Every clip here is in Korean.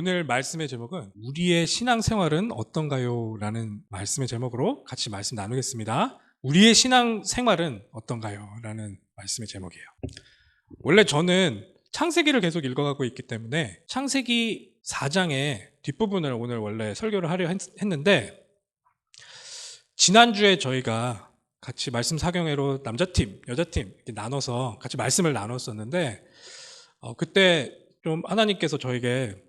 오늘 말씀의 제목은 우리의 신앙생활은 어떤가요? 라는 말씀의 제목으로 같이 말씀 나누겠습니다. 우리의 신앙생활은 어떤가요? 라는 말씀의 제목이에요. 원래 저는 창세기를 계속 읽어가고 있기 때문에 창세기 4장의 뒷부분을 오늘 원래 설교를 하려 했는데 지난주에 저희가 같이 말씀 사경회로 남자팀, 여자팀 이렇게 나눠서 같이 말씀을 나눴었는데 그때 좀 하나님께서 저에게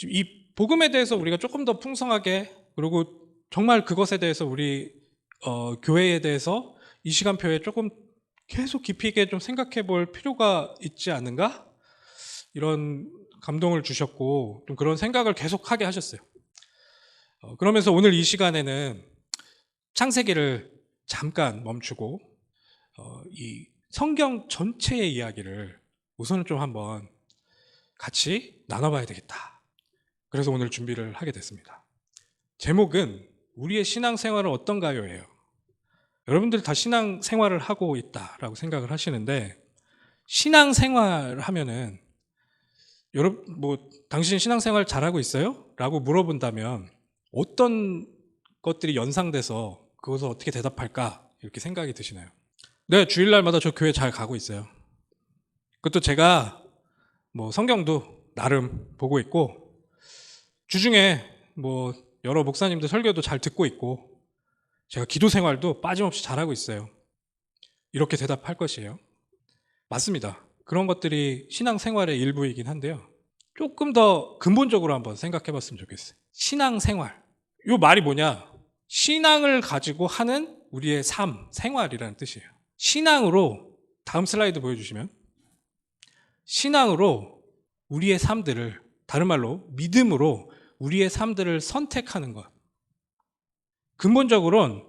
이 복음에 대해서 우리가 조금 더 풍성하게 그리고 정말 그것에 대해서 우리 교회에 대해서 이 시간표에 조금 계속 깊이 있게 좀 생각해 볼 필요가 있지 않은가? 이런 감동을 주셨고 좀 그런 생각을 계속 하게 하셨어요. 그러면서 오늘 이 시간에는 창세기를 잠깐 멈추고 이 성경 전체의 이야기를 우선은 좀 한번 같이 나눠봐야 되겠다. 그래서 오늘 준비를 하게 됐습니다. 제목은 우리의 신앙생활은 어떤가요?예요. 여러분들 다 신앙생활을 하고 있다라고 생각을 하시는데 신앙생활 하면은 여러분 당신 신앙생활 잘하고 있어요? 라고 물어본다면 어떤 것들이 연상돼서 그것을 어떻게 대답할까 이렇게 생각이 드시나요? 네, 주일날마다 저 교회 잘 가고 있어요. 그것도 제가 성경도 나름 보고 있고 주중에 여러 목사님들 설교도 잘 듣고 있고 제가 기도 생활도 빠짐없이 잘하고 있어요. 이렇게 대답할 것이에요. 맞습니다. 그런 것들이 신앙생활의 일부이긴 한데요. 조금 더 근본적으로 한번 생각해 봤으면 좋겠어요. 신앙생활. 이 말이 뭐냐? 신앙을 가지고 하는 우리의 삶, 생활이라는 뜻이에요. 신앙으로 다음 슬라이드 보여주시면 신앙으로 우리의 삶들을 다른 말로 믿음으로 우리의 삶들을 선택하는 것. 근본적으로는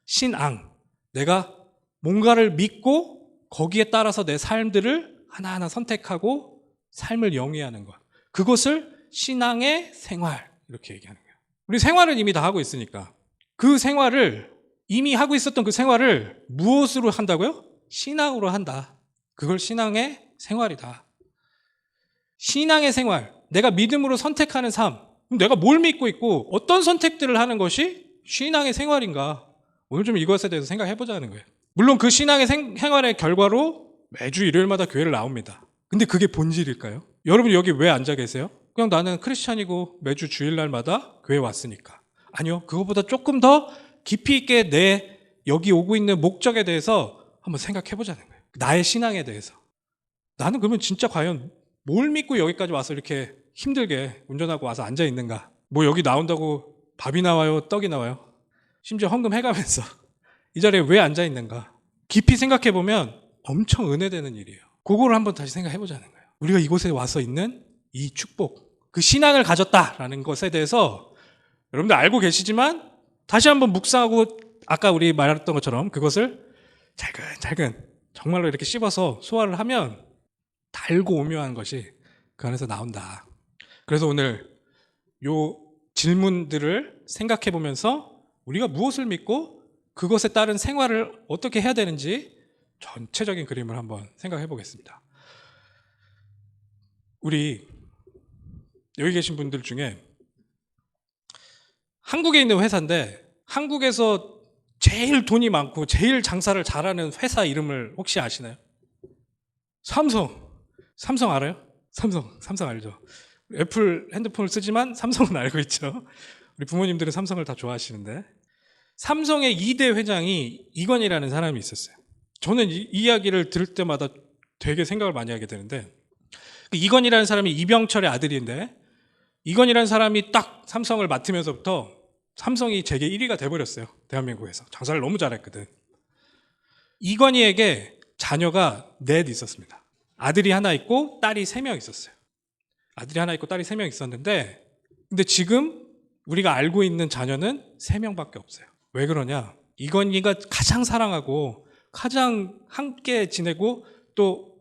신앙. 내가 뭔가를 믿고 거기에 따라서 내 삶들을 하나하나 선택하고 삶을 영위하는 것. 그것을 신앙의 생활 이렇게 얘기하는 거예요. 우리 생활은 이미 다 하고 있으니까 그 생활을 이미 하고 있었던 그 생활을 무엇으로 한다고요? 신앙으로 한다. 그걸 신앙의 생활이다. 신앙의 생활, 내가 믿음으로 선택하는 삶, 그럼 내가 뭘 믿고 있고 어떤 선택들을 하는 것이 신앙의 생활인가? 오늘 좀 이것에 대해서 생각해 보자는 거예요. 물론 그 신앙의 생활의 결과로 매주 일요일마다 교회를 나옵니다. 근데 그게 본질일까요? 여러분 여기 왜 앉아 계세요? 그냥 나는 크리스찬이고 매주 주일날마다 교회 왔으니까. 아니요, 그것보다 조금 더 깊이 있게 내 여기 오고 있는 목적에 대해서 한번 생각해 보자는 거예요. 나의 신앙에 대해서. 나는 그러면 진짜 과연 뭘 믿고 여기까지 와서 이렇게 힘들게 운전하고 와서 앉아 있는가? 여기 나온다고 밥이 나와요? 떡이 나와요? 심지어 헌금 해가면서 이 자리에 왜 앉아 있는가? 깊이 생각해 보면 엄청 은혜되는 일이에요. 그거를 한번 다시 생각해 보자는 거예요. 우리가 이곳에 와서 있는 이 축복, 그 신앙을 가졌다라는 것에 대해서 여러분들 알고 계시지만 다시 한번 묵상하고 아까 우리 말했던 것처럼 그것을 잘근 정말로 이렇게 씹어서 소화를 하면 달고 오묘한 것이 그 안에서 나온다. 그래서 오늘 요 질문들을 생각해 보면서 우리가 무엇을 믿고 그것에 따른 생활을 어떻게 해야 되는지 전체적인 그림을 한번 생각해 보겠습니다. 우리 여기 계신 분들 중에 한국에 있는 회사인데 한국에서 제일 돈이 많고 제일 장사를 잘하는 회사 이름을 혹시 아시나요? 삼성 알아요? 삼성 알죠? 애플 핸드폰을 쓰지만 삼성은 알고 있죠. 우리 부모님들은 삼성을 다 좋아하시는데 삼성의 2대 회장이 이건희라는 사람이 있었어요. 저는 이 이야기를 들을 때마다 되게 생각을 많이 하게 되는데 이건희라는 사람이 이병철의 아들인데 이건희라는 사람이 딱 삼성을 맡으면서부터 삼성이 세계 1위가 돼버렸어요. 대한민국에서. 장사를 너무 잘했거든. 이건희에게 자녀가 넷 있었습니다. 아들이 하나 있고 딸이 3명 있었어요. 아들이 하나 있고 딸이 3명 있었는데 근데 지금 우리가 알고 있는 자녀는 3명밖에 없어요. 왜 그러냐? 이건희가 가장 사랑하고 가장 함께 지내고 또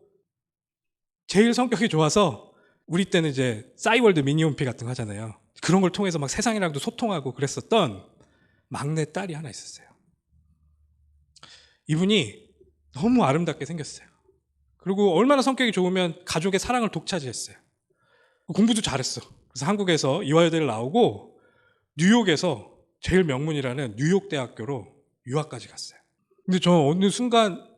제일 성격이 좋아서 우리 때는 이제 싸이월드 미니홈피 같은 거 하잖아요. 그런 걸 통해서 막 세상이랑도 소통하고 그랬었던 막내 딸이 하나 있었어요. 이분이 너무 아름답게 생겼어요. 그리고 얼마나 성격이 좋으면 가족의 사랑을 독차지했어요. 공부도 잘했어. 그래서 한국에서 이화여대를 나오고 뉴욕에서 제일 명문이라는 뉴욕대학교로 유학까지 갔어요. 근데 저 어느 순간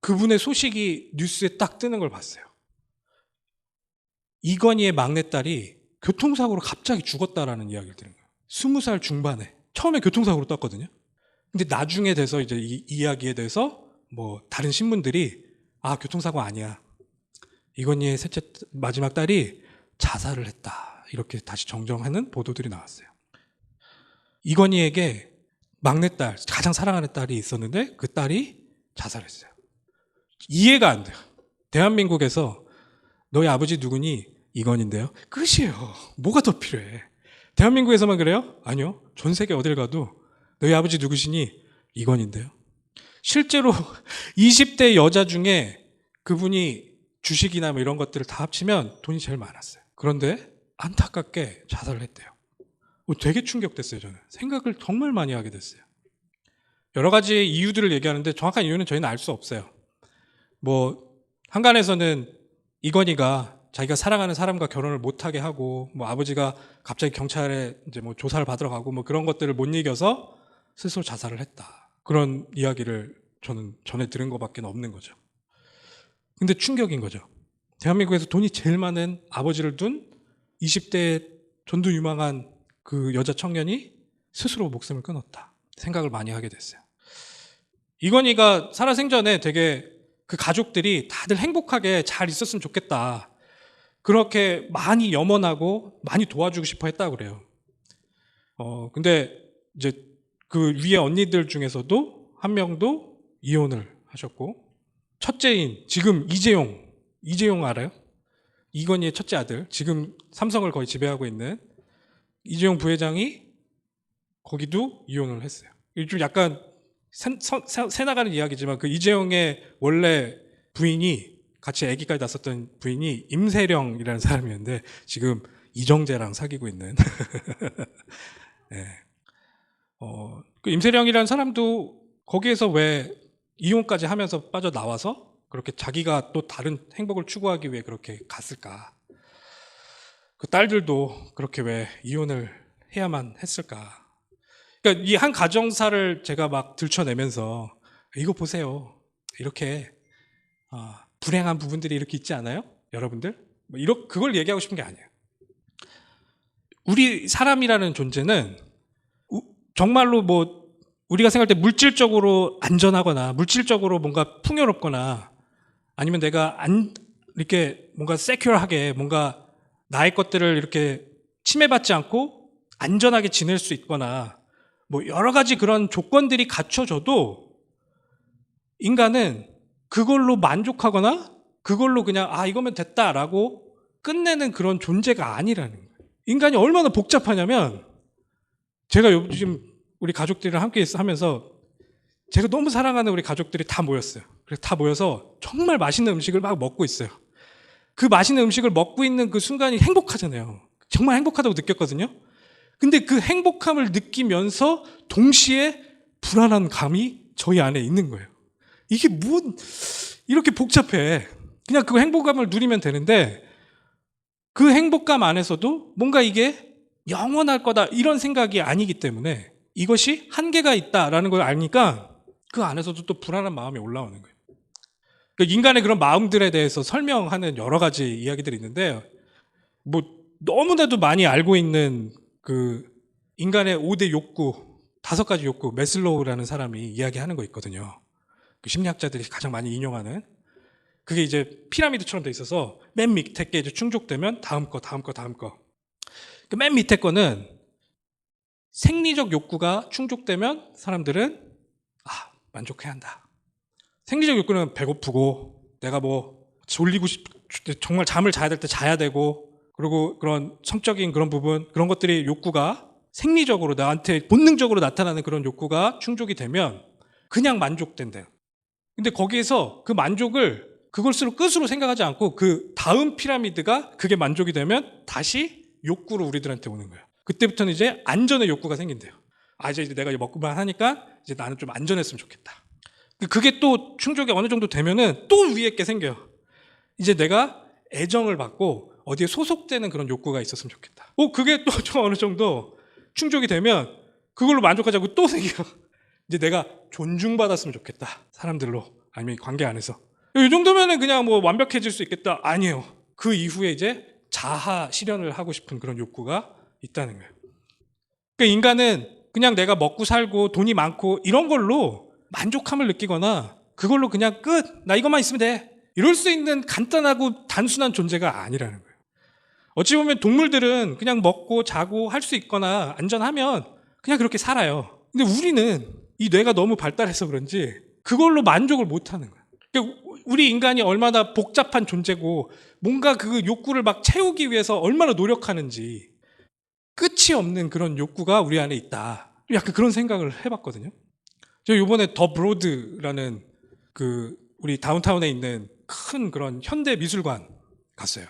그분의 소식이 뉴스에 딱 뜨는 걸 봤어요. 이건희의 막내딸이 교통사고로 갑자기 죽었다라는 이야기를 들은 거예요. 20살 중반에. 처음에 교통사고로 떴거든요. 근데 나중에 돼서 이제 이 이야기에 대해서 뭐 다른 신문들이 교통사고 아니야. 이건희의 셋째 마지막 딸이 자살을 했다. 이렇게 다시 정정하는 보도들이 나왔어요. 이건희에게 막내딸, 가장 사랑하는 딸이 있었는데 그 딸이 자살했어요. 이해가 안 돼요. 대한민국에서 너희 아버지 누구니? 이건희인데요. 끝이에요. 뭐가 더 필요해? 대한민국에서만 그래요? 아니요. 전 세계 어딜 가도 너희 아버지 누구시니? 이건희인데요. 실제로 20대 여자 중에 그분이 주식이나 뭐 이런 것들을 다 합치면 돈이 제일 많았어요. 그런데 안타깝게 자살을 했대요. 되게 충격됐어요. 저는 생각을 정말 많이 하게 됐어요. 여러 가지 이유들을 얘기하는데 정확한 이유는 저희는 알 수 없어요. 뭐 한간에서는 이건희가 자기가 사랑하는 사람과 결혼을 못하게 하고, 뭐 아버지가 갑자기 경찰에 이제 뭐 조사를 받으러 가고, 뭐 그런 것들을 못 이겨서 스스로 자살을 했다. 그런 이야기를 저는 전에 들은 것밖에 없는 거죠. 근데 충격인 거죠. 대한민국에서 돈이 제일 많은 아버지를 둔 20대 전두 유망한 그 여자 청년이 스스로 목숨을 끊었다. 생각을 많이 하게 됐어요. 이건희가 살아생전에 되게 그 가족들이 다들 행복하게 잘 있었으면 좋겠다. 그렇게 많이 염원하고 많이 도와주고 싶어 했다고 그래요. 근데 이제 그 위에 언니들 중에서도 한 명도 이혼을 하셨고, 첫째인 지금 이재용 알아요? 이건희의 첫째 아들, 지금 삼성을 거의 지배하고 있는 이재용 부회장이 거기도 이혼을 했어요. 좀 약간 새 나가는 이야기지만 그 이재용의 원래 부인이 같이 아기까지 낳았었던 부인이 임세령이라는 사람이었는데 지금 이정재랑 사귀고 있는 네. 그 임세령이라는 사람도 거기에서 왜 이혼까지 하면서 빠져나와서 그렇게 자기가 또 다른 행복을 추구하기 위해 그렇게 갔을까? 그 딸들도 그렇게 왜 이혼을 해야만 했을까? 그러니까 이 한 가정사를 제가 막 들춰내면서 이거 보세요. 이렇게 불행한 부분들이 이렇게 있지 않아요? 여러분들? 그걸 얘기하고 싶은 게 아니에요. 우리 사람이라는 존재는 정말로 뭐 우리가 생각할 때 물질적으로 안전하거나 물질적으로 뭔가 풍요롭거나 아니면 내가 이렇게 뭔가 세큐어하게 뭔가 나의 것들을 이렇게 침해받지 않고 안전하게 지낼 수 있거나 뭐 여러 가지 그런 조건들이 갖춰져도 인간은 그걸로 만족하거나 그걸로 그냥 이거면 됐다라고 끝내는 그런 존재가 아니라는 거예요. 인간이 얼마나 복잡하냐면 제가 요즘 우리 가족들이랑 함께 하면서 제가 너무 사랑하는 우리 가족들이 다 모였어요. 그래서 다 모여서 정말 맛있는 음식을 막 먹고 있어요. 그 맛있는 음식을 먹고 있는 그 순간이 행복하잖아요. 정말 행복하다고 느꼈거든요. 근데 그 행복함을 느끼면서 동시에 불안한 감이 저희 안에 있는 거예요. 이게 이렇게 복잡해. 그냥 그 행복감을 누리면 되는데 그 행복감 안에서도 뭔가 이게 영원할 거다 이런 생각이 아니기 때문에 이것이 한계가 있다라는 걸 아니까 그 안에서도 또 불안한 마음이 올라오는 거예요. 그러니까 인간의 그런 마음들에 대해서 설명하는 여러 가지 이야기들이 있는데 뭐 너무나도 많이 알고 있는 그 인간의 5대 욕구, 5가지 욕구, 매슬로우라는 사람이 이야기하는 거 있거든요. 그 심리학자들이 가장 많이 인용하는 그게 이제 피라미드처럼 돼 있어서 맨 밑에 게 이제 충족되면 다음 거. 그 맨 밑에 거는 생리적 욕구가 충족되면 사람들은 만족해야 한다. 생리적 욕구는 배고프고 내가 뭐 졸리고 정말 잠을 자야 될 때 자야 되고 그리고 그런 성적인 그런 부분 그런 것들이 욕구가 생리적으로 나한테 본능적으로 나타나는 그런 욕구가 충족이 되면 그냥 만족된대요. 근데 거기에서 그 만족을 그것으로 끝으로 생각하지 않고 그 다음 피라미드가 그게 만족이 되면 다시 욕구로 우리들한테 오는 거예요. 그때부터는 이제 안전의 욕구가 생긴대요. 이제 내가 먹고만 하니까 이제 나는 좀 안전했으면 좋겠다. 그게 또 충족이 어느 정도 되면은 또 위에 게 생겨요. 이제 내가 애정을 받고 어디에 소속되는 그런 욕구가 있었으면 좋겠다. 그게 또 좀 어느 정도 충족이 되면 그걸로 만족하자고 또 생겨. 이제 내가 존중받았으면 좋겠다. 사람들로 아니면 관계 안에서. 이 정도면은 그냥 뭐 완벽해질 수 있겠다. 아니에요. 그 이후에 이제 자아 실현을 하고 싶은 그런 욕구가 있다는 거예요. 그러니까 인간은 그냥 내가 먹고 살고 돈이 많고 이런 걸로 만족함을 느끼거나 그걸로 그냥 끝! 나 이것만 있으면 돼! 이럴 수 있는 간단하고 단순한 존재가 아니라는 거예요. 어찌 보면 동물들은 그냥 먹고 자고 할 수 있거나 안전하면 그냥 그렇게 살아요. 근데 우리는 이 뇌가 너무 발달해서 그런지 그걸로 만족을 못 하는 거예요. 그러니까 우리 인간이 얼마나 복잡한 존재고 뭔가 그 욕구를 막 채우기 위해서 얼마나 노력하는지 끝이 없는 그런 욕구가 우리 안에 있다. 약간 그런 생각을 해봤거든요. 저 이번에 더 브로드라는 그 우리 다운타운에 있는 큰 그런 현대 미술관 갔어요.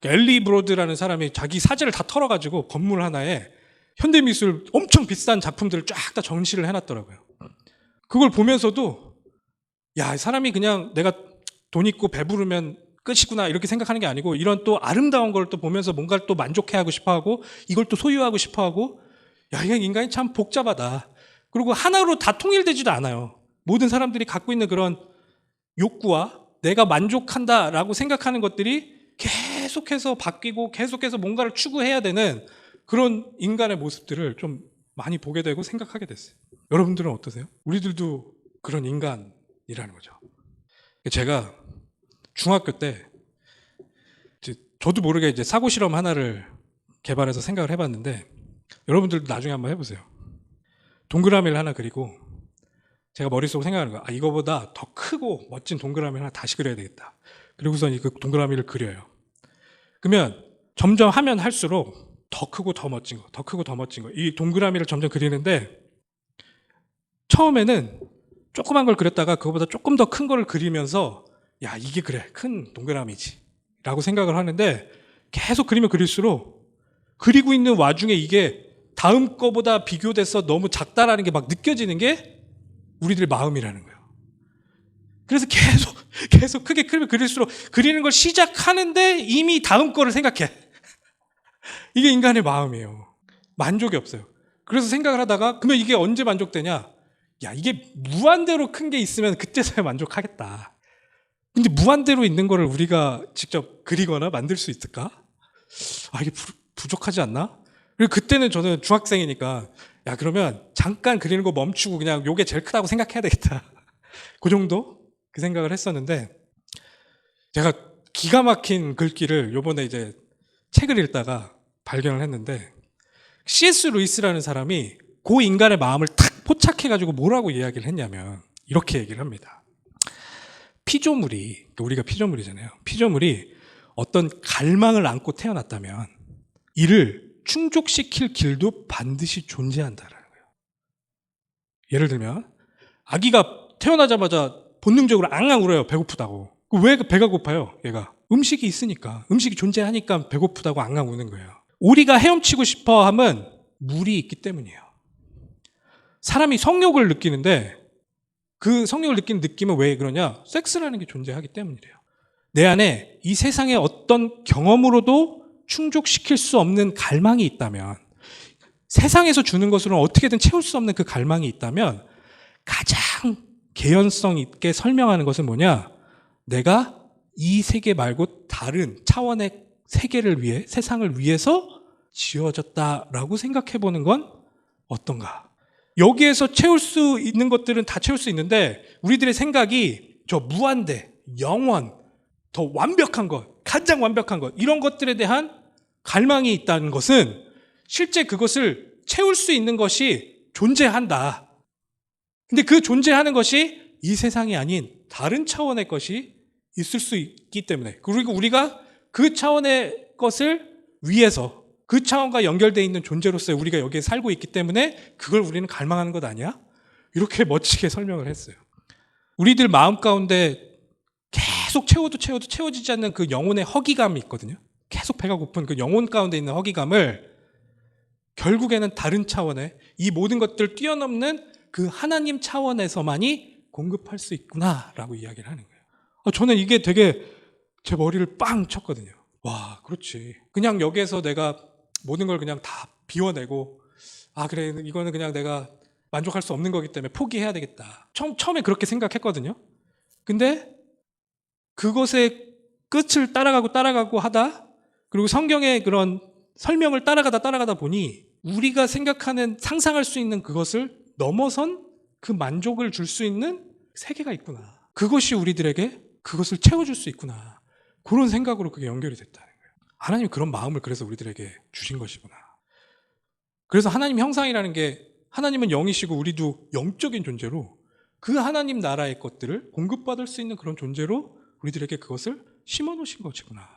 엘리 브로드라는 사람이 자기 사재를 다 털어가지고 건물 하나에 현대 미술 엄청 비싼 작품들을 쫙 다 전시를 해놨더라고요. 그걸 보면서도 야, 이 사람이 그냥 내가 돈 있고 배부르면 끝이구나 이렇게 생각하는 게 아니고 이런 또 아름다운 걸 또 보면서 뭔가를 또 만족해하고 싶어하고 이걸 또 소유하고 싶어하고 야, 이게 인간이 참 복잡하다. 그리고 하나로 다 통일되지도 않아요. 모든 사람들이 갖고 있는 그런 욕구와 내가 만족한다라고 생각하는 것들이 계속해서 바뀌고 계속해서 뭔가를 추구해야 되는 그런 인간의 모습들을 좀 많이 보게 되고 생각하게 됐어요. 여러분들은 어떠세요? 우리들도 그런 인간이라는 거죠. 제가 중학교 때 저도 모르게 이제 사고 실험 하나를 개발해서 생각을 해봤는데 여러분들도 나중에 한번 해보세요. 동그라미를 하나 그리고 제가 머릿속으로 생각하는 거야. 이거보다 더 크고 멋진 동그라미 하나 다시 그려야 되겠다. 그리고선 그 동그라미를 그려요. 그러면 점점 하면 할수록 더 크고 더 멋진 거, 더 크고 더 멋진 거. 이 동그라미를 점점 그리는데 처음에는 조그만 걸 그렸다가 그거보다 조금 더 큰 걸 그리면서 야, 이게 그래, 큰 동그라미지 라고 생각을 하는데 계속 그리면 그릴수록 그리고 있는 와중에 이게 다음 거보다 비교돼서 너무 작다라는 게 막 느껴지는 게 우리들의 마음이라는 거예요. 그래서 계속 크게 그릴수록 그리는 걸 시작하는데 이미 다음 거를 생각해. 이게 인간의 마음이에요. 만족이 없어요. 그래서 생각을 하다가 그러면 이게 언제 만족되냐? 야, 이게 무한대로 큰 게 있으면 그때서야 만족하겠다. 근데 무한대로 있는 거를 우리가 직접 그리거나 만들 수 있을까? 이게 부족하지 않나? 그리고 그때는 저는 중학생이니까 야, 그러면 잠깐 그리는 거 멈추고 그냥 요게 제일 크다고 생각해야 되겠다. 그 정도? 그 생각을 했었는데 제가 기가 막힌 글귀를 요번에 이제 책을 읽다가 발견을 했는데 C.S. 루이스라는 사람이 그 인간의 마음을 탁 포착해가지고 뭐라고 이야기를 했냐면 이렇게 얘기를 합니다. 피조물이, 우리가 피조물이잖아요. 피조물이 어떤 갈망을 안고 태어났다면 이를 충족시킬 길도 반드시 존재한다라는 거예요. 예를 들면 아기가 태어나자마자 본능적으로 앙앙 울어요. 배고프다고. 왜 배가 고파요? 얘가 음식이 있으니까, 음식이 존재하니까 배고프다고 앙앙 우는 거예요. 오리가 헤엄치고 싶어 하면 물이 있기 때문이에요. 사람이 성욕을 느끼는데 그 성욕을 느끼는 느낌은 왜 그러냐? 섹스라는 게 존재하기 때문이래요. 내 안에 이 세상의 어떤 경험으로도 충족시킬 수 없는 갈망이 있다면, 세상에서 주는 것으로는 어떻게든 채울 수 없는 그 갈망이 있다면 가장 개연성 있게 설명하는 것은 뭐냐? 내가 이 세계 말고 다른 차원의 세계를 위해, 세상을 위해서 지어졌다라고 생각해 보는 건 어떤가? 여기에서 채울 수 있는 것들은 다 채울 수 있는데 우리들의 생각이 저 무한대, 영원, 더 완벽한 것, 가장 완벽한 것, 이런 것들에 대한 갈망이 있다는 것은 실제 그것을 채울 수 있는 것이 존재한다. 근데 그 존재하는 것이 이 세상이 아닌 다른 차원의 것이 있을 수 있기 때문에, 그리고 우리가 그 차원의 것을 위해서 그 차원과 연결되어 있는 존재로서 우리가 여기에 살고 있기 때문에 그걸 우리는 갈망하는 것 아니야? 이렇게 멋지게 설명을 했어요. 우리들 마음 가운데 계속 채워도 채워지지 않는 그 영혼의 허기감이 있거든요. 계속 배가 고픈 그 영혼 가운데 있는 허기감을 결국에는 다른 차원의 이 모든 것들을 뛰어넘는 그 하나님 차원에서만이 공급할 수 있구나라고 이야기를 하는 거예요. 저는 이게 되게 제 머리를 빵 쳤거든요. 와, 그렇지. 그냥 여기에서 내가 모든 걸 그냥 다 비워내고, 아, 그래, 이거는 그냥 내가 만족할 수 없는 거기 때문에 포기해야 되겠다. 처음에 그렇게 생각했거든요. 근데 그것의 끝을 따라가고 하다, 그리고 성경의 그런 설명을 따라가다 보니 우리가 생각하는, 상상할 수 있는 그것을 넘어선 그 만족을 줄 수 있는 세계가 있구나. 그것이 우리들에게 그것을 채워줄 수 있구나. 그런 생각으로 그게 연결이 됐다는 거예요. 하나님이 그런 마음을 그래서 우리들에게 주신 것이구나. 그래서 하나님 형상이라는 게, 하나님은 영이시고 우리도 영적인 존재로 그 하나님 나라의 것들을 공급받을 수 있는 그런 존재로 우리들에게 그것을 심어 놓으신 것이구나.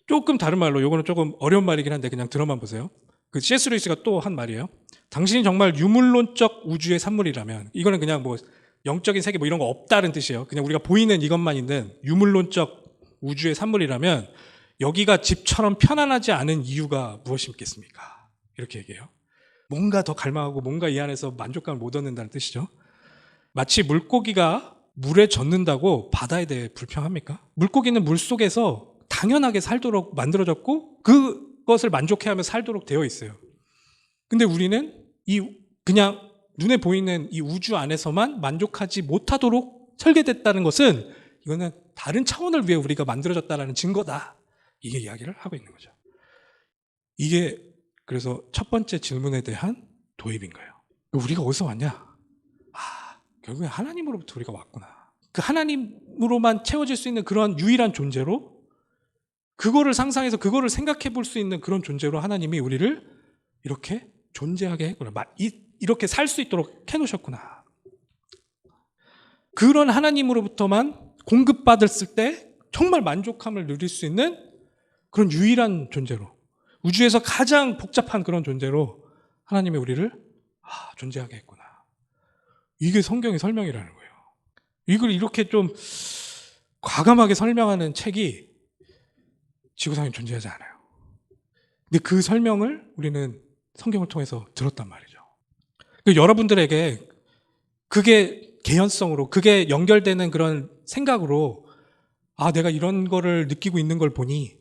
조금 다른 말로, 요거는 조금 어려운 말이긴 한데 그냥 들어만 보세요. 그 C.S. 루이스가 또 한 말이에요. 당신이 정말 유물론적 우주의 산물이라면, 이거는 그냥 뭐 영적인 세계 뭐 이런 거 없다는 뜻이에요. 그냥 우리가 보이는 이것만 있는 유물론적 우주의 산물이라면 여기가 집처럼 편안하지 않은 이유가 무엇이 있겠습니까? 이렇게 얘기해요. 뭔가 더 갈망하고 뭔가 이 안에서 만족감을 못 얻는다는 뜻이죠. 마치 물고기가 물에 젖는다고 바다에 대해 불평합니까? 물고기는 물 속에서 당연하게 살도록 만들어졌고 그것을 만족해하며 살도록 되어 있어요. 근데 우리는 그냥 눈에 보이는 이 우주 안에서만 만족하지 못하도록 설계됐다는 것은, 이거는 다른 차원을 위해 우리가 만들어졌다는 증거다. 이게 이야기를 하고 있는 거죠. 이게 그래서 첫 번째 질문에 대한 도입인 거예요. 우리가 어디서 왔냐? 결국에 하나님으로부터 우리가 왔구나. 그 하나님으로만 채워질 수 있는 그런 유일한 존재로, 그거를 상상해서 그거를 생각해 볼 수 있는 그런 존재로 하나님이 우리를 이렇게 존재하게 했구나. 이렇게 살 수 있도록 해놓으셨구나. 그런 하나님으로부터만 공급받았을 때 정말 만족함을 누릴 수 있는 그런 유일한 존재로, 우주에서 가장 복잡한 그런 존재로 하나님이 우리를 존재하게 했구나. 이게 성경의 설명이라는 거예요. 이걸 이렇게 좀 과감하게 설명하는 책이 지구상에 존재하지 않아요. 근데 그 설명을 우리는 성경을 통해서 들었단 말이죠. 여러분들에게 그게 개연성으로, 그게 연결되는 그런 생각으로, 내가 이런 거를 느끼고 있는 걸 보니,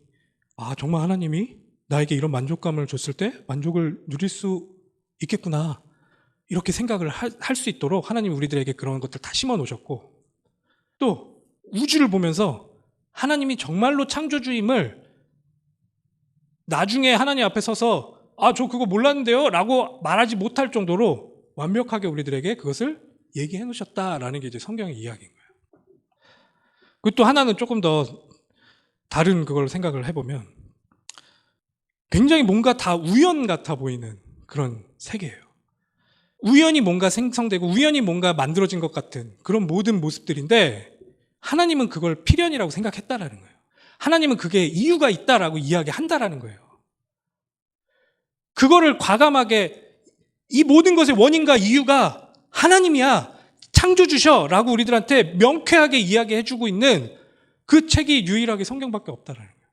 정말 하나님이 나에게 이런 만족감을 줬을 때 만족을 누릴 수 있겠구나. 이렇게 생각을 할 수 있도록 하나님이 우리들에게 그런 것들 다 심어 놓으셨고, 또 우주를 보면서 하나님이 정말로 창조주임을 나중에 하나님 앞에 서서 저 그거 몰랐는데요? 라고 말하지 못할 정도로 완벽하게 우리들에게 그것을 얘기해 놓으셨다라는 게 이제 성경의 이야기인 거예요. 그리고 또 하나는 조금 더 다른 그걸 생각을 해보면, 굉장히 뭔가 다 우연 같아 보이는 그런 세계예요. 우연히 뭔가 생성되고 우연히 뭔가 만들어진 것 같은 그런 모든 모습들인데, 하나님은 그걸 필연이라고 생각했다라는 거예요. 하나님은 그게 이유가 있다라고 이야기한다라는 거예요. 그거를 과감하게 이 모든 것의 원인과 이유가 하나님이야, 창조주셔라고 우리들한테 명쾌하게 이야기해주고 있는 그 책이 유일하게 성경밖에 없다라는 거예요.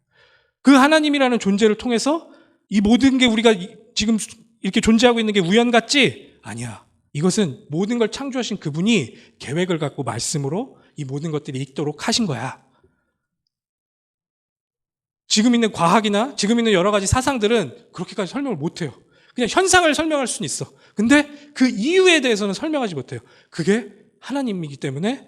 그 하나님이라는 존재를 통해서 이 모든 게, 우리가 지금 이렇게 존재하고 있는 게 우연 같지? 아니야. 이것은 모든 걸 창조하신 그분이 계획을 갖고 말씀으로 이 모든 것들이 있도록 하신 거야. 지금 있는 과학이나 지금 있는 여러 가지 사상들은 그렇게까지 설명을 못해요. 그냥 현상을 설명할 수는 있어. 근데 그 이유에 대해서는 설명하지 못해요. 그게 하나님이기 때문에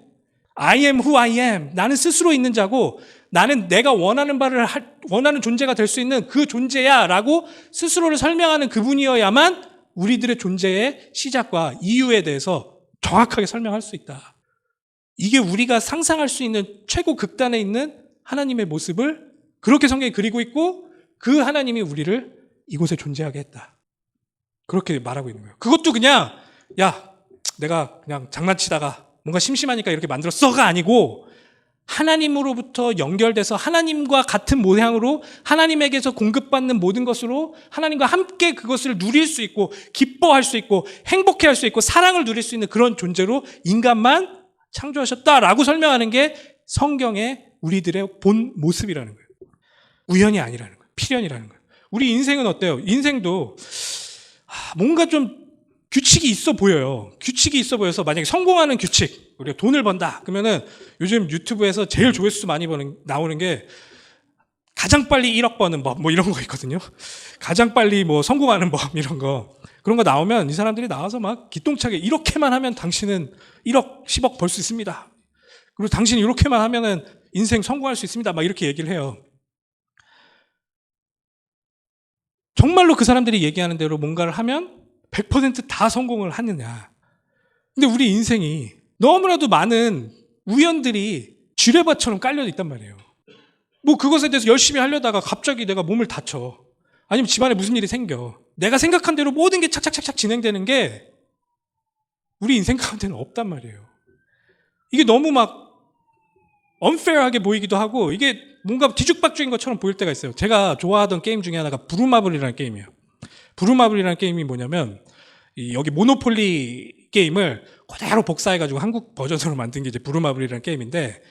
I am who I am. 나는 스스로 있는 자고, 나는 내가 원하는 바를 원하는 존재가 될 수 있는 그 존재야 라고 스스로를 설명하는 그분이어야만 우리들의 존재의 시작과 이유에 대해서 정확하게 설명할 수 있다. 이게 우리가 상상할 수 있는 최고 극단에 있는 하나님의 모습을 그렇게 성경이 그리고 있고, 그 하나님이 우리를 이곳에 존재하게 했다. 그렇게 말하고 있는 거예요. 그것도 그냥 내가 그냥 장난치다가 뭔가 심심하니까 이렇게 만들었어가 아니고, 하나님으로부터 연결돼서 하나님과 같은 모양으로 하나님에게서 공급받는 모든 것으로 하나님과 함께 그것을 누릴 수 있고, 기뻐할 수 있고, 행복해할 수 있고, 사랑을 누릴 수 있는 그런 존재로 인간만 창조하셨다라고 설명하는 게 성경의 우리들의 본 모습이라는 거예요. 우연이 아니라는 거예요. 필연이라는 거예요. 우리 인생은 어때요? 인생도 뭔가 좀 규칙이 있어 보여요. 규칙이 있어 보여서, 만약에 성공하는 규칙, 우리가 돈을 번다 그러면은 요즘 유튜브에서 제일 조회수 많이 나오는 게 가장 빨리 1억 버는 법, 뭐 이런 거 있거든요. 가장 빨리 뭐 성공하는 법, 이런 거. 그런 거 나오면 이 사람들이 나와서 막 기똥차게 이렇게만 하면 당신은 1억, 10억 벌 수 있습니다. 그리고 당신이 이렇게만 하면은 인생 성공할 수 있습니다. 막 이렇게 얘기를 해요. 정말로 그 사람들이 얘기하는 대로 뭔가를 하면 100%다 성공을 하느냐. 근데 우리 인생이 너무나도 많은 우연들이 쥐레밭처럼 깔려 있단 말이에요. 뭐 그것에 대해서 열심히 하려다가 갑자기 내가 몸을 다쳐. 아니면 집안에 무슨 일이 생겨. 내가 생각한 대로 모든 게 착착착착 진행되는 게 우리 인생 가운데는 없단 말이에요. 이게 너무 막 unfair하게 보이기도 하고 이게 뭔가 뒤죽박죽인 것처럼 보일 때가 있어요. 제가 좋아하던 게임 중에 하나가 부루마블이라는 게임이에요. 부루마블이라는 게임이 뭐냐면 여기 모노폴리 게임을 그대로 복사해가지고 한국 버전으로 만든 게 이제 부루마블이라는 게임인데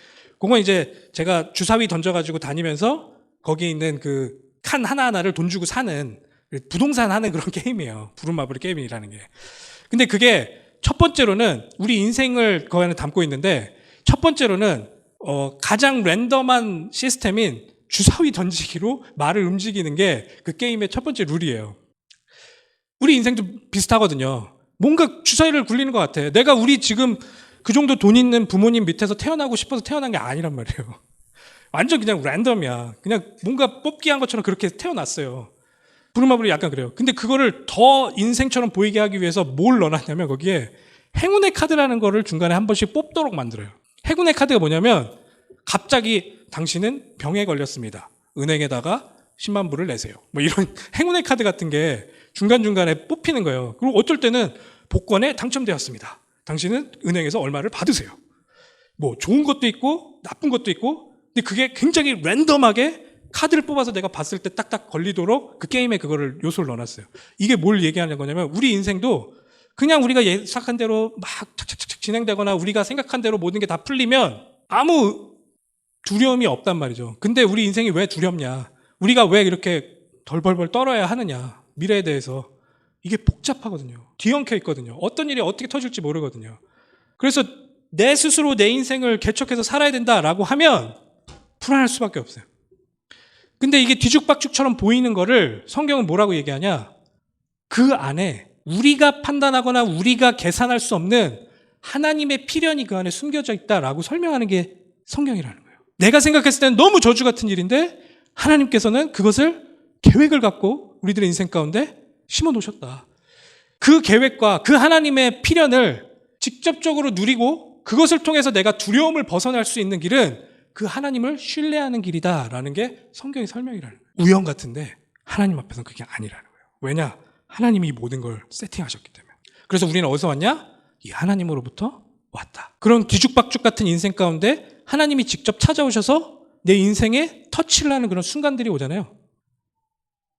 그건 이제 제가 주사위 던져가지고 다니면서 거기에 있는 그 칸 하나하나를 돈 주고 사는 부동산 하는 그런 게임이에요. 부루마블 게임이라는 게. 근데 그게 첫 번째로는 우리 인생을 그 안에 담고 있는데 첫 번째로는 가장 랜덤한 시스템인 주사위 던지기로 말을 움직이는 게 그 게임의 첫 번째 룰이에요. 우리 인생도 비슷하거든요. 뭔가 주사위를 굴리는 것 같아. 내가 우리 지금 그 정도 돈 있는 부모님 밑에서 태어나고 싶어서 태어난 게 아니란 말이에요. 완전 그냥 랜덤이야. 그냥 뭔가 뽑기 한 것처럼 그렇게 태어났어요. 부루마블이 약간 그래요. 근데 그거를 더 인생처럼 보이게 하기 위해서 뭘 넣어놨냐면 거기에 행운의 카드라는 거를 중간에 한 번씩 뽑도록 만들어요. 행운의 카드가 뭐냐면 갑자기 당신은 병에 걸렸습니다. 은행에다가 10만 불을 내세요. 뭐 이런 행운의 카드 같은 게 중간중간에 뽑히는 거예요. 그리고 어쩔 때는 복권에 당첨되었습니다. 당신은 은행에서 얼마를 받으세요. 뭐 좋은 것도 있고 나쁜 것도 있고 근데 그게 굉장히 랜덤하게 카드를 뽑아서 내가 봤을 때 딱딱 걸리도록 그 게임에 그거를 요소를 넣어놨어요. 이게 뭘 얘기하는 거냐면 우리 인생도 그냥 우리가 예상한 대로 막 착착착착 진행되거나 우리가 생각한 대로 모든 게 다 풀리면 아무 두려움이 없단 말이죠. 근데 우리 인생이 왜 두렵냐? 우리가 왜 이렇게 덜벌벌 떨어야 하느냐? 미래에 대해서. 이게 복잡하거든요. 뒤엉켜 있거든요. 어떤 일이 어떻게 터질지 모르거든요. 그래서 내 스스로 내 인생을 개척해서 살아야 된다라고 하면 불안할 수밖에 없어요. 근데 이게 뒤죽박죽처럼 보이는 거를 성경은 뭐라고 얘기하냐? 그 안에 우리가 판단하거나 우리가 계산할 수 없는 하나님의 필연이 그 안에 숨겨져 있다라고 설명하는 게 성경이라는 거예요. 내가 생각했을 때는 너무 저주 같은 일인데 하나님께서는 그것을 계획을 갖고 우리들의 인생 가운데 심어 놓으셨다. 그 계획과 그 하나님의 필연을 직접적으로 누리고 그것을 통해서 내가 두려움을 벗어날 수 있는 길은 그 하나님을 신뢰하는 길이다라는 게 성경의 설명이라는 거예요. 우연 같은데 하나님 앞에서는 그게 아니라는 거예요. 왜냐? 하나님이 이 모든 걸 세팅하셨기 때문에. 그래서 우리는 어디서 왔냐? 이 하나님으로부터 왔다. 그런 뒤죽박죽 같은 인생 가운데 하나님이 직접 찾아오셔서 내 인생에 터치를 하는 그런 순간들이 오잖아요.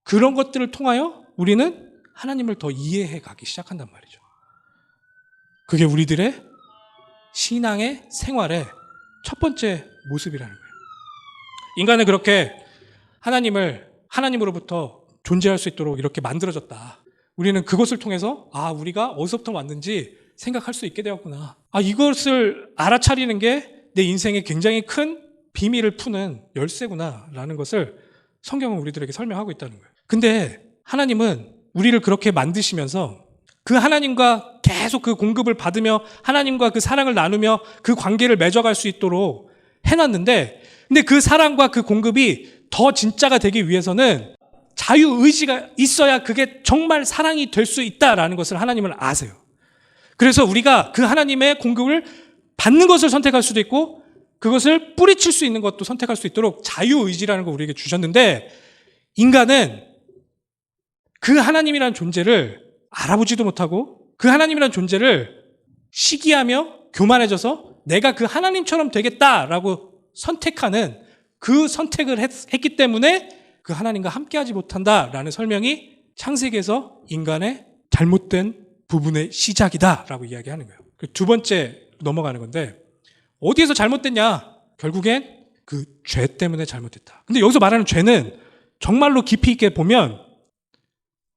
그런 것들을 통하여 우리는 하나님을 더 이해해 가기 시작한단 말이죠. 그게 우리들의 신앙의 생활의 첫 번째 모습이라는 거예요. 인간은 그렇게 하나님을 하나님으로부터 존재할 수 있도록 이렇게 만들어졌다. 우리는 그것을 통해서 우리가 어디서부터 왔는지 생각할 수 있게 되었구나. 이것을 알아차리는 게 내 인생에 굉장히 큰 비밀을 푸는 열쇠구나 라는 것을 성경은 우리들에게 설명하고 있다는 거예요. 근데 하나님은 우리를 그렇게 만드시면서 그 하나님과 계속 그 공급을 받으며 하나님과 그 사랑을 나누며 그 관계를 맺어갈 수 있도록 해놨는데 근데 그 사랑과 그 공급이 더 진짜가 되기 위해서는 자유의지가 있어야 그게 정말 사랑이 될 수 있다라는 것을 하나님은 아세요. 그래서 우리가 그 하나님의 공급을 받는 것을 선택할 수도 있고 그것을 뿌리칠 수 있는 것도 선택할 수 있도록 자유의지라는 걸 우리에게 주셨는데 인간은 그 하나님이라는 존재를 알아보지도 못하고 그 하나님이라는 존재를 시기하며 교만해져서 내가 그 하나님처럼 되겠다라고 선택하는 그 선택을 했기 때문에 그 하나님과 함께하지 못한다라는 설명이 창세기에서 인간의 잘못된 부분의 시작이다라고 이야기하는 거예요. 두 번째 넘어가는 건데 어디에서 잘못됐냐? 결국엔 그 죄 때문에 잘못됐다. 근데 여기서 말하는 죄는 정말로 깊이 있게 보면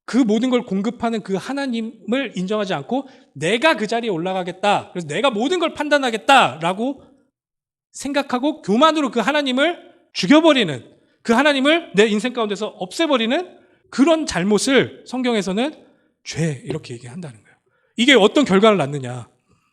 그 모든 걸 공급하는 그 하나님을 인정하지 않고 내가 그 자리에 올라가겠다. 그래서 내가 모든 걸 판단하겠다라고 생각하고 교만으로 그 하나님을 죽여버리는 그 하나님을 내 인생 가운데서 없애버리는 그런 잘못을 성경에서는 죄 이렇게 얘기한다는 거예요. 이게 어떤 결과를 낳느냐.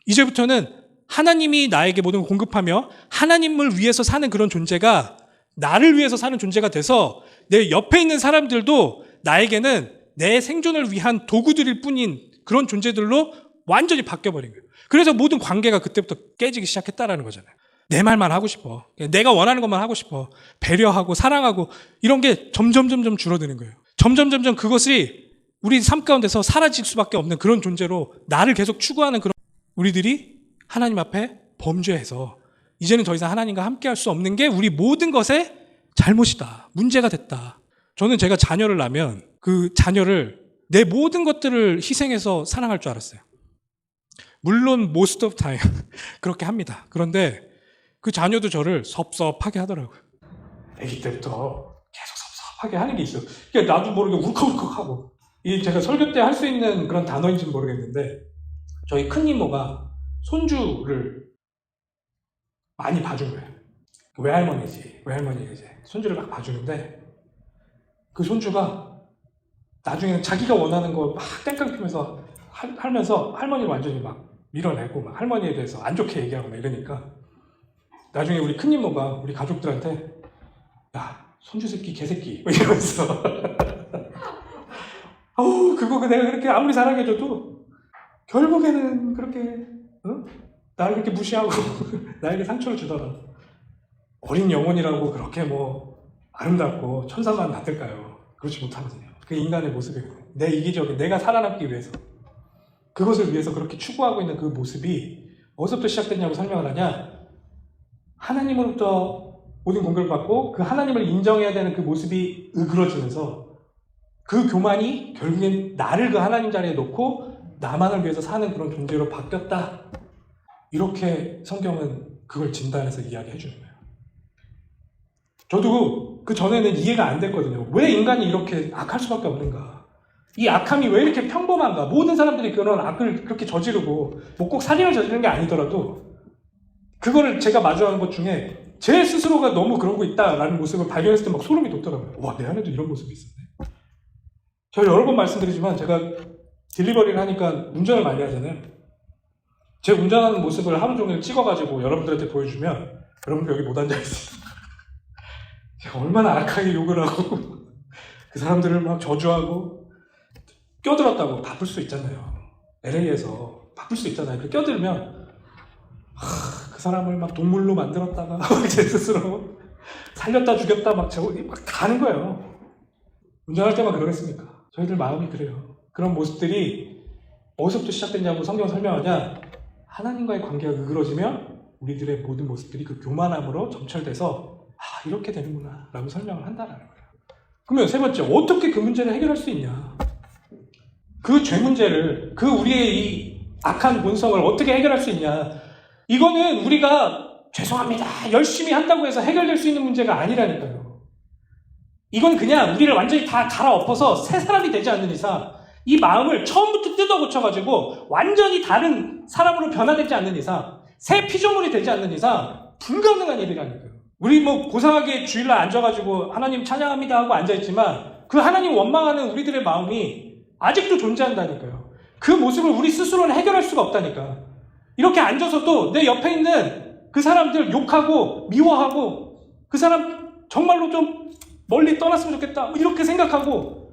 이제부터는 하나님이 나에게 모든 걸 공급하며 하나님을 위해서 사는 그런 존재가 나를 위해서 사는 존재가 돼서 내 옆에 있는 사람들도 나에게는 내 생존을 위한 도구들일 뿐인 그런 존재들로 완전히 바뀌어버린 거예요. 그래서 모든 관계가 그때부터 깨지기 시작했다라는 거잖아요. 내 말만 하고 싶어. 내가 원하는 것만 하고 싶어. 배려하고 사랑하고 이런 게 점점 줄어드는 거예요. 점점 그것이 우리 삶 가운데서 사라질 수밖에 없는 그런 존재로 나를 계속 추구하는 그런 우리들이 하나님 앞에 범죄해서 이제는 더 이상 하나님과 함께 할 수 없는 게 우리 모든 것의 잘못이다. 문제가 됐다. 저는 제가 자녀를 낳으면 그 자녀를 내 모든 것들을 희생해서 사랑할 줄 알았어요. 물론 most of time 그렇게 합니다. 그런데 그 자녀도 저를 섭섭하게 하더라고요. 아기 때부터 계속 섭섭하게 하는 게 있어요. 그러니까 나도 모르게 울컥울컥하고. 이 제가 설교 때 할 수 있는 그런 단어인지는 모르겠는데 저희 큰 이모가 손주를 많이 봐준 거예요. 외할머니가 이제 손주를 막 봐주는데 그 손주가 나중에는 자기가 원하는 거 막 땡깡 피면서 하면서 할머니를 완전히 막 밀어내고 막 할머니에 대해서 안 좋게 얘기하고 막 이러니까 나중에 우리 큰 이모가 우리 가족들한테 야 손주 새끼 개새끼 이러면서 그거 내가 그렇게 아무리 사랑해줘도 결국에는 그렇게 나를 그렇게 무시하고 나에게 상처를 주더라. 어린 영혼이라고 그렇게 뭐 아름답고 천사만 받을까요? 그렇지 못하거든요. 그 인간의 모습이거든요. 내 이기적인 내가 살아남기 위해서 그것을 위해서 그렇게 추구하고 있는 그 모습이 어디서부터 시작됐냐고 설명을 하냐. 하나님으로부터 모든 공격을 받고 그 하나님을 인정해야 되는 그 모습이 으그러지면서 그 교만이 결국엔 나를 그 하나님 자리에 놓고 나만을 위해서 사는 그런 존재로 바뀌었다. 이렇게 성경은 그걸 진단해서 이야기해 주는 거예요. 저도 그 전에는 이해가 안 됐거든요. 왜 인간이 이렇게 악할 수밖에 없는가? 이 악함이 왜 이렇게 평범한가? 모든 사람들이 그런 악을 그렇게 저지르고 뭐 꼭 살인을 저지르는 게 아니더라도 그거를 제가 마주하는 것 중에 제 스스로가 너무 그러고 있다라는 모습을 발견했을 때 막 소름이 돋더라고요. 와, 내 안에도 이런 모습이 있었네. 제가 여러 번 말씀드리지만 제가 딜리버리를 하니까 운전을 많이 하잖아요. 제 운전하는 모습을 하루 종일 찍어가지고 여러분들한테 보여주면 여러분들 여기 못 앉아있어요. 제가 얼마나 악하게 욕을 하고 그 사람들을 막 저주하고 껴들었다고 바쁠 수 있잖아요. LA에서 바쁠 수 있잖아요. 그 껴들면 그 사람을 막 동물로 만들었다가 제 스스로 살렸다 죽였다 막 가는 거예요. 운전할 때만 그러겠습니까? 저희들 마음이 그래요. 그런 모습들이 어디서부터 시작됐냐고 성경 설명하냐. 하나님과의 관계가 으그러지면 우리들의 모든 모습들이 그 교만함으로 점철돼서 이렇게 되는구나 라고 설명을 한다는 거예요. 그러면 세 번째, 어떻게 그 문제를 해결할 수 있냐. 그 죄 문제를, 그 우리의 이 악한 본성을 어떻게 해결할 수 있냐. 이거는 우리가 죄송합니다 열심히 한다고 해서 해결될 수 있는 문제가 아니라니까요. 이건 그냥 우리를 완전히 다 갈아엎어서 새 사람이 되지 않는 이상, 이 마음을 처음부터 뜯어 고쳐가지고 완전히 다른 사람으로 변화되지 않는 이상, 새 피조물이 되지 않는 이상 불가능한 일이라니까요. 우리 뭐 고상하게 주일날 앉아가지고 하나님 찬양합니다 하고 앉아있지만 그 하나님 원망하는 우리들의 마음이 아직도 존재한다니까요. 그 모습을 우리 스스로는 해결할 수가 없다니까. 이렇게 앉아서도 내 옆에 있는 그 사람들 욕하고 미워하고 그 사람 정말로 좀 멀리 떠났으면 좋겠다 이렇게 생각하고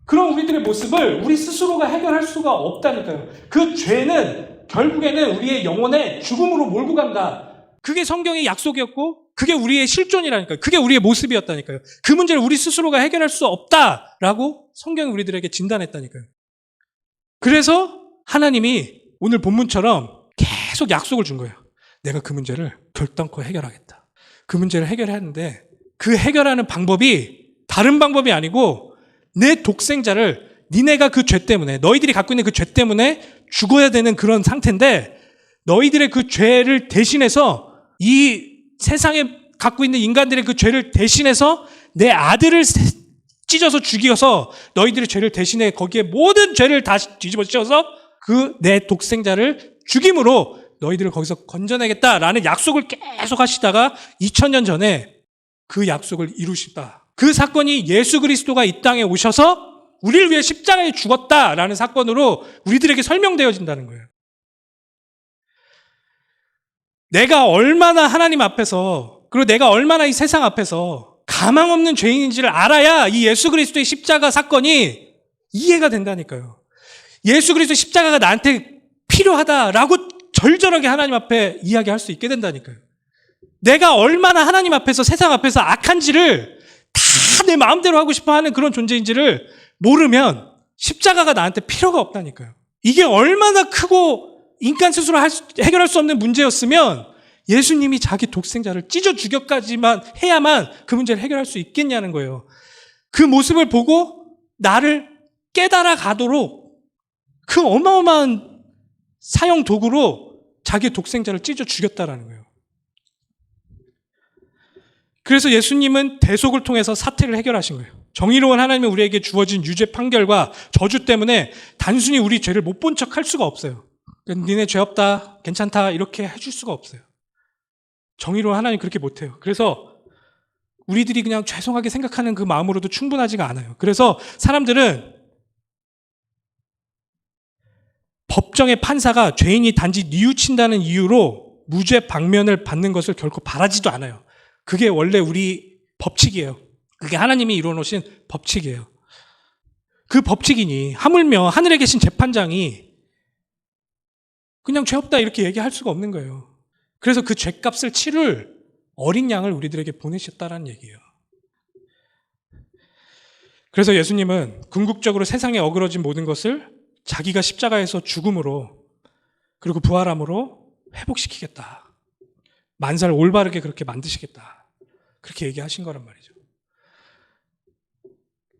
그런 우리들의 모습을 우리 스스로가 해결할 수가 없다니까요. 그 죄는 결국에는 우리의 영혼의 죽음으로 몰고 간다. 그게 성경의 약속이었고 그게 우리의 실존이라니까요. 그게 우리의 모습이었다니까요. 그 문제를 우리 스스로가 해결할 수 없다라고 성경이 우리들에게 진단했다니까요. 그래서 하나님이 오늘 본문처럼 계속 약속을 준 거예요. 내가 그 문제를 결단코 해결하겠다. 그 문제를 해결해야 하는데 그 해결하는 방법이 다른 방법이 아니고 내 독생자를 니네가 그 죄 때문에 너희들이 갖고 있는 그 죄 때문에 죽어야 되는 그런 상태인데 너희들의 그 죄를 대신해서 이 세상에 갖고 있는 인간들의 그 죄를 대신해서 내 아들을 찢어서 죽여서 너희들의 죄를 대신해 거기에 모든 죄를 다 뒤집어 씌워서 그 내 독생자를 죽임으로 너희들을 거기서 건져내겠다라는 약속을 계속 하시다가 2000년 전에 그 약속을 이루신다. 그 사건이 예수 그리스도가 이 땅에 오셔서 우리를 위해 십자가에 죽었다라는 사건으로 우리들에게 설명되어진다는 거예요. 내가 얼마나 하나님 앞에서, 그리고 내가 얼마나 이 세상 앞에서 가망 없는 죄인인지를 알아야 이 예수 그리스도의 십자가 사건이 이해가 된다니까요. 예수 그리스도의 십자가가 나한테 필요하다라고 절절하게 하나님 앞에 이야기할 수 있게 된다니까요. 내가 얼마나 하나님 앞에서, 세상 앞에서 악한지를 다 내 마음대로 하고 싶어 하는 그런 존재인지를 모르면 십자가가 나한테 필요가 없다니까요. 이게 얼마나 크고 인간 스스로 해결할 수 없는 문제였으면 예수님이 자기 독생자를 찢어 죽여까지만 해야만 그 문제를 해결할 수 있겠냐는 거예요. 그 모습을 보고 나를 깨달아 가도록 그 어마어마한 사형 도구로 자기 독생자를 찢어 죽였다라는 거예요. 그래서 예수님은 대속을 통해서 사태를 해결하신 거예요. 정의로운 하나님이 우리에게 주어진 유죄 판결과 저주 때문에 단순히 우리 죄를 못 본 척 할 수가 없어요. 니네 죄 없다, 괜찮다 이렇게 해줄 수가 없어요. 정의로운 하나님 그렇게 못해요. 그래서 우리들이 그냥 죄송하게 생각하는 그 마음으로도 충분하지가 않아요. 그래서 사람들은 법정의 판사가 죄인이 단지 뉘우친다는 이유로 무죄 방면을 받는 것을 결코 바라지도 않아요. 그게 원래 우리 법칙이에요. 그게 하나님이 이루어놓으신 법칙이에요. 그 법칙이니 하물며 하늘에 계신 재판장이 그냥 죄 없다 이렇게 얘기할 수가 없는 거예요. 그래서 그 죄값을 치를 어린 양을 우리들에게 보내셨다는 얘기예요. 그래서 예수님은 궁극적으로 세상에 어그러진 모든 것을 자기가 십자가에서 죽음으로 그리고 부활함으로 회복시키겠다. 만사를 올바르게 그렇게 만드시겠다. 그렇게 얘기하신 거란 말이죠.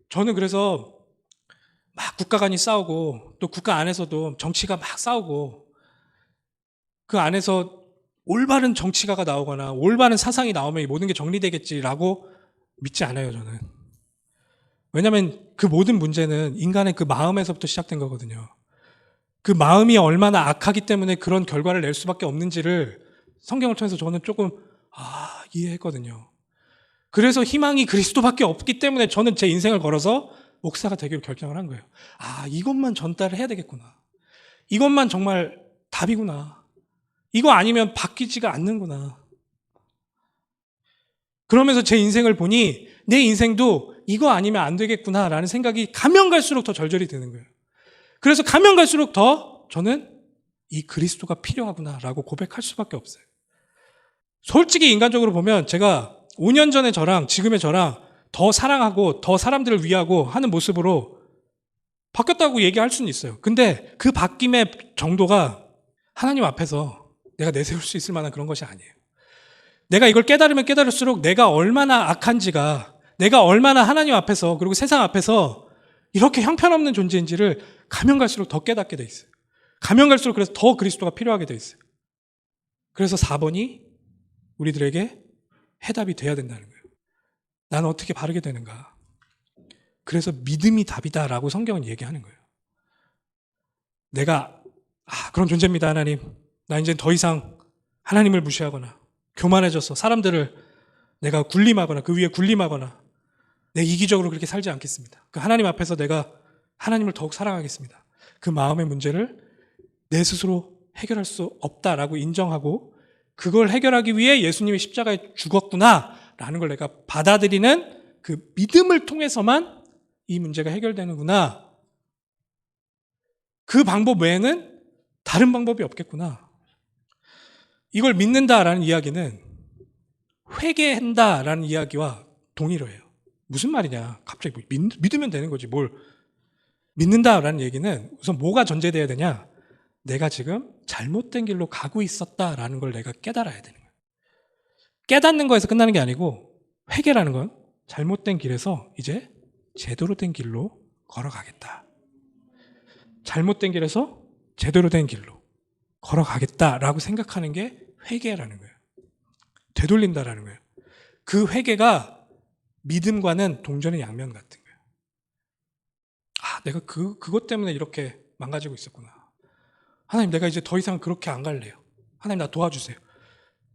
저는 그래서 막 국가 간이 싸우고 또 국가 안에서도 정치가 막 싸우고 그 안에서 올바른 정치가가 나오거나 올바른 사상이 나오면 이 모든 게 정리되겠지라고 믿지 않아요, 저는. 왜냐하면 그 모든 문제는 인간의 그 마음에서부터 시작된 거거든요. 그 마음이 얼마나 악하기 때문에 그런 결과를 낼 수밖에 없는지를 성경을 통해서 저는 조금 이해했거든요. 그래서 희망이 그리스도밖에 없기 때문에 저는 제 인생을 걸어서 목사가 되기로 결정을 한 거예요. 이것만 전달을 해야 되겠구나. 이것만 정말 답이구나. 이거 아니면 바뀌지가 않는구나. 그러면서 제 인생을 보니 내 인생도 이거 아니면 안 되겠구나라는 생각이 가면 갈수록 더 절절히 드는 거예요. 그래서 가면 갈수록 더 저는 이 그리스도가 필요하구나라고 고백할 수밖에 없어요. 솔직히 인간적으로 보면 제가 5년 전의 저랑 지금의 저랑 더 사랑하고 더 사람들을 위하고 하는 모습으로 바뀌었다고 얘기할 수는 있어요. 근데 그 바뀜의 정도가 하나님 앞에서 내가 내세울 수 있을 만한 그런 것이 아니에요. 내가 이걸 깨달으면 깨달을수록 내가 얼마나 악한지가, 내가 얼마나 하나님 앞에서 그리고 세상 앞에서 이렇게 형편없는 존재인지를 가면 갈수록 더 깨닫게 돼 있어요. 가면 갈수록 그래서 더 그리스도가 필요하게 돼 있어요. 그래서 4번이 우리들에게 해답이 돼야 된다는 거예요. 나는 어떻게 바르게 되는가? 그래서 믿음이 답이다라고 성경은 얘기하는 거예요. 내가 그런 존재입니다, 하나님. 나 이제 더 이상 하나님을 무시하거나 교만해져서 사람들을 내가 군림하거나 그 위에 군림하거나 내 이기적으로 그렇게 살지 않겠습니다. 그 하나님 앞에서 내가 하나님을 더욱 사랑하겠습니다. 그 마음의 문제를 내 스스로 해결할 수 없다라고 인정하고 그걸 해결하기 위해 예수님이 십자가에 죽었구나라는 걸 내가 받아들이는 그 믿음을 통해서만 이 문제가 해결되는구나. 그 방법 외에는 다른 방법이 없겠구나. 이걸 믿는다라는 이야기는 회개한다라는 이야기와 동일해요. 무슨 말이냐? 갑자기 믿으면 되는 거지. 뭘 믿는다라는 얘기는 우선 뭐가 전제돼야 되냐? 내가 지금 잘못된 길로 가고 있었다라는 걸 내가 깨달아야 되는 거예요. 깨닫는 거에서 끝나는 게 아니고 회개라는 건 잘못된 길에서 이제 제대로 된 길로 걸어가겠다. 잘못된 길에서 제대로 된 길로 걸어가겠다라고 생각하는 게 회개라는 거예요. 되돌린다라는 거예요. 그 회개가 믿음과는 동전의 양면 같은 거예요. 내가 그것 때문에 이렇게 망가지고 있었구나. 하나님, 내가 이제 더 이상 그렇게 안 갈래요. 하나님, 나 도와주세요.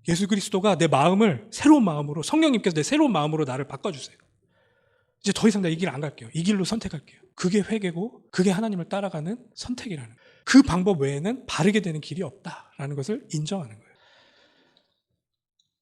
예수 그리스도가 내 마음을 새로운 마음으로, 성령님께서 내 새로운 마음으로 나를 바꿔주세요. 이제 더 이상 나 이 길 안 갈게요. 이 길로 선택할게요. 그게 회개고 그게 하나님을 따라가는 선택이라는 거예요. 그 방법 외에는 바르게 되는 길이 없다라는 것을 인정하는 거예요.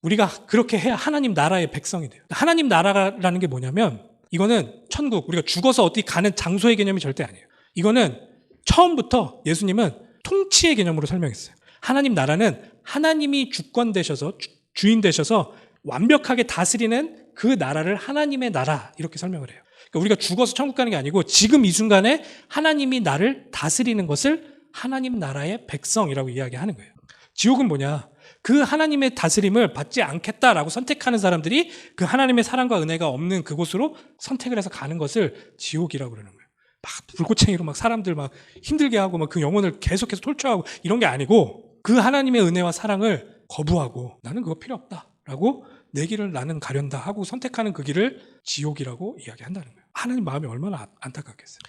우리가 그렇게 해야 하나님 나라의 백성이 돼요. 하나님 나라라는 게 뭐냐면 이거는 천국, 우리가 죽어서 어디 가는 장소의 개념이 절대 아니에요. 이거는 처음부터 예수님은 통치의 개념으로 설명했어요. 하나님 나라는 하나님이 주권 되셔서, 주인 되셔서 완벽하게 다스리는 그 나라를 하나님의 나라 이렇게 설명을 해요. 그러니까 우리가 죽어서 천국 가는 게 아니고 지금 이 순간에 하나님이 나를 다스리는 것을 하나님 나라의 백성이라고 이야기하는 거예요. 지옥은 뭐냐? 그 하나님의 다스림을 받지 않겠다라고 선택하는 사람들이 그 하나님의 사랑과 은혜가 없는 그곳으로 선택을 해서 가는 것을 지옥이라고 그러는 거예요. 막 불꽃챙이로 막 사람들 막 힘들게 하고 막 그 영혼을 계속해서 톨초하고 이런 게 아니고 그 하나님의 은혜와 사랑을 거부하고 나는 그거 필요 없다라고 내 길을 나는 가련다 하고 선택하는 그 길을 지옥이라고 이야기한다는 거예요. 하나님 마음이 얼마나 안타깝겠어요.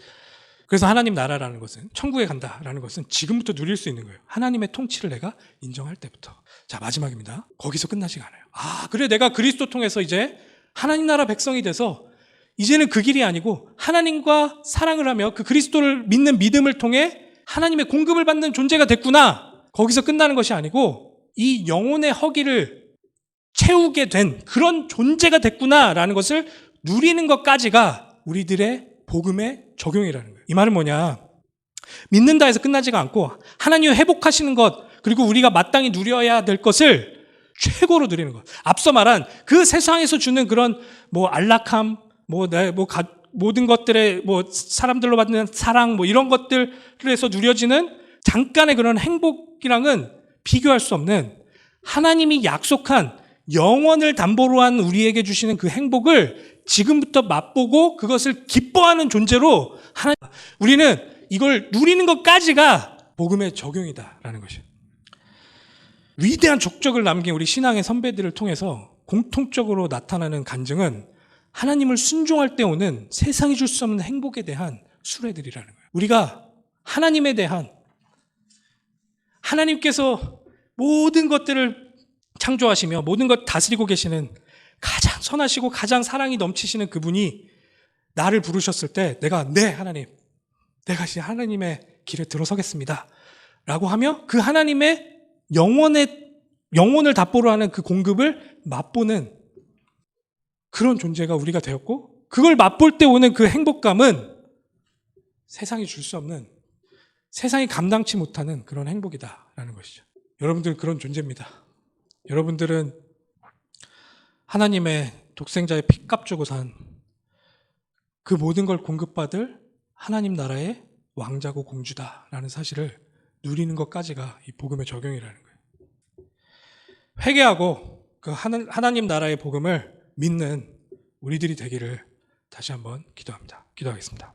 그래서 하나님 나라라는 것은, 천국에 간다라는 것은 지금부터 누릴 수 있는 거예요. 하나님의 통치를 내가 인정할 때부터. 자, 마지막입니다. 거기서 끝나지가 않아요. 그래 내가 그리스도 통해서 이제 하나님 나라 백성이 돼서 이제는 그 길이 아니고 하나님과 사랑을 하며 그 그리스도를 믿는 믿음을 통해 하나님의 공급을 받는 존재가 됐구나. 거기서 끝나는 것이 아니고 이 영혼의 허기를 채우게 된 그런 존재가 됐구나라는 것을 누리는 것까지가 우리들의 복음의 적용이라는 거예요. 이 말은 뭐냐? 믿는다 해서 끝나지가 않고 하나님이 회복하시는 것, 그리고 우리가 마땅히 누려야 될 것을 최고로 누리는 것. 앞서 말한 그 세상에서 주는 그런 안락함, 모든 것들의 사람들로 받는 사랑, 이런 것들에서 누려지는 잠깐의 그런 행복이랑은 비교할 수 없는 하나님이 약속한 영원을 담보로 한 우리에게 주시는 그 행복을 지금부터 맛보고 그것을 기뻐하는 존재로 우리는 이걸 누리는 것까지가 복음의 적용이다라는 것이에요. 위대한 족적을 남긴 우리 신앙의 선배들을 통해서 공통적으로 나타나는 간증은 하나님을 순종할 때 오는 세상이 줄 수 없는 행복에 대한 수레들이라는 거예요. 우리가 하나님에 대한, 하나님께서 모든 것들을 창조하시며 모든 것 다스리고 계시는 가장 선하시고 가장 사랑이 넘치시는 그분이 나를 부르셨을 때 내가 네 하나님, 내가 하나님의 길에 들어서겠습니다 라고 하며 그 하나님의 영혼을 답보로 하는 그 공급을 맛보는 그런 존재가 우리가 되었고, 그걸 맛볼 때 오는 그 행복감은 세상이 줄 수 없는, 세상이 감당치 못하는 그런 행복이다라는 것이죠. 여러분들은 그런 존재입니다. 여러분들은 하나님의 독생자의 피값 주고 산 그 모든 걸 공급받을 하나님 나라의 왕자고 공주다라는 사실을 누리는 것까지가 이 복음의 적용이라는 거예요. 회개하고 그 하나님 나라의 복음을 믿는 우리들이 되기를 다시 한번 기도합니다. 기도하겠습니다.